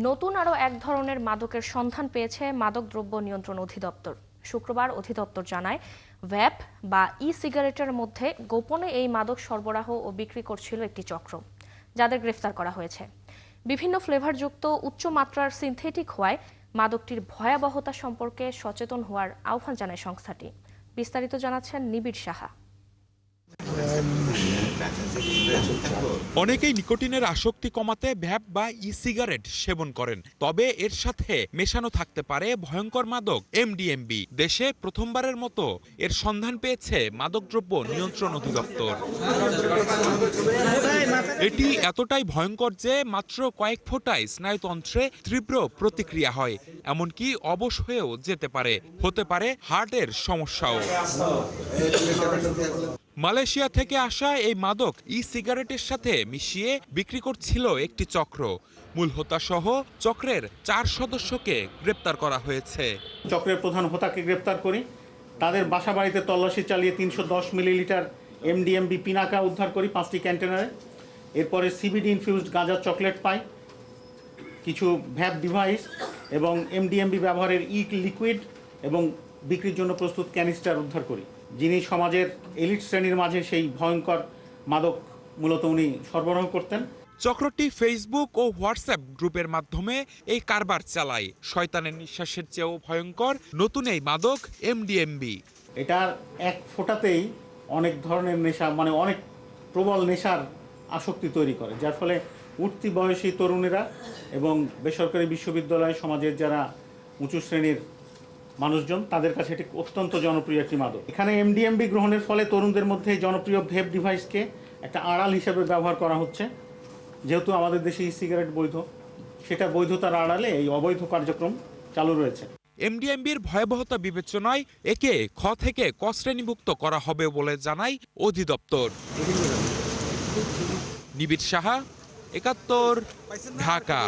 নতুন আরও এক ধরনের মাদকের সন্ধান পেয়েছে মাদকদ্রব্য নিয়ন্ত্রণ অধিদপ্তর। শুক্রবার অধিদপ্তর জানায়, ভ্যাপ বা ই সিগারেটের মধ্যে গোপনে এই মাদক সরবরাহ ও বিক্রি করছিল একটি চক্র, যাদের গ্রেফতার করা হয়েছে। বিভিন্ন ফ্লেভারযুক্ত উচ্চমাত্রার সিনথেটিক হওয়ায় মাদকটির ভয়াবহতা সম্পর্কে সচেতন হওয়ার আহ্বান জানায় সংস্থাটি। বিস্তারিত জানাচ্ছেন নিবিড় সাহা। অনেকেই নিকোটিনের আসক্তি কমাতে ভ্যাপ বা ই সিগারেট সেবন করেন, তবে এর সাথে মেশানো থাকতে পারে ভয়ঙ্কর মাদক এমডিএমবি। দেশে প্রথমবারের মতো এর সন্ধান পেয়েছে মাদকদ্রব্য নিয়ন্ত্রণ অধিদপ্তর। এটি এতটাই ভয়ঙ্কর যে মাত্র কয়েক ফোঁটায় স্নায়ুতন্ত্রে তীব্র প্রতিক্রিয়া হয়, এমনকি অবশ হয়েও যেতে পারে, হতে পারে হার্টের সমস্যাও। মালয়েশিয়া থেকে আসা এই মাদক ই সিগারেটের সাথে মিশিয়ে বিক্রি করছিল একটি চক্র। মূল হোতাসহ চক্রের 4 সদস্যকে গ্রেপ্তার করা হয়েছে। চক্রের প্রধান হোতাকে গ্রেপ্তার করি। তাদের বাসা বাড়িতে তল্লাশি চালিয়ে 310 মিলিলিটার এমডিএমবি পিনাকা উদ্ধার করি 5টি কন্টেনারে। এরপরে সিবিডি ইনফিউজড গাঁজার চকলেট পাই, কিছু ভ্যাপ ডিভাইস এবং এমডিএমবি ব্যবহারের ই লিকুইড এবং বিক্রির জন্য প্রস্তুত ক্যানিস্টার উদ্ধার করি। যিনি সমাজের এলিট শ্রেণীর মাঝে সেই ভয়ঙ্কর মাদক মূলত উনি সরবরাহ করতেন। চক্রটি ফেসবুক ও হোয়াটসঅ্যাপ গ্রুপের মাধ্যমে এই কারবার চালায়। শয়তানের নিঃশ্বাসের চেয়েও ভয়ঙ্কর নতুন এই মাদক এমডিএমবি। এটার এক ফোঁটাতেই অনেক ধরনের নেশা, মানে অনেক প্রবল নেশার আসক্তি তৈরি করে, যার ফলে উঠতি বয়সী তরুণেরা এবং বেসরকারি বিশ্ববিদ্যালয় সমাজের যারা উঁচু শ্রেণীর মানুষজন, তাদের কাছে এটি অত্যন্ত জনপ্রিয় একটি মাদক। এখানে এমডিএমবি গ্রহণের ফলে তরুণদের মধ্যে এই জনপ্রিয় ভেপ ডিভাইসকে একটা আড়াল হিসেবে ব্যবহার করা হচ্ছে। যেহেতু আমাদের দেশে ই সিগারেট বৈধ, সেটা বৈধতার আড়ালে এই অবৈধ কার্যক্রম চালু রয়েছে। এমডিএমবির ভয়াবহতা বিবেচনায় একে খ থেকে ক শ্রেণীভুক্ত করা হবে বলে জানায় অধিদপ্তর। নিবিড় সাহা, ৭১, ঢাকা।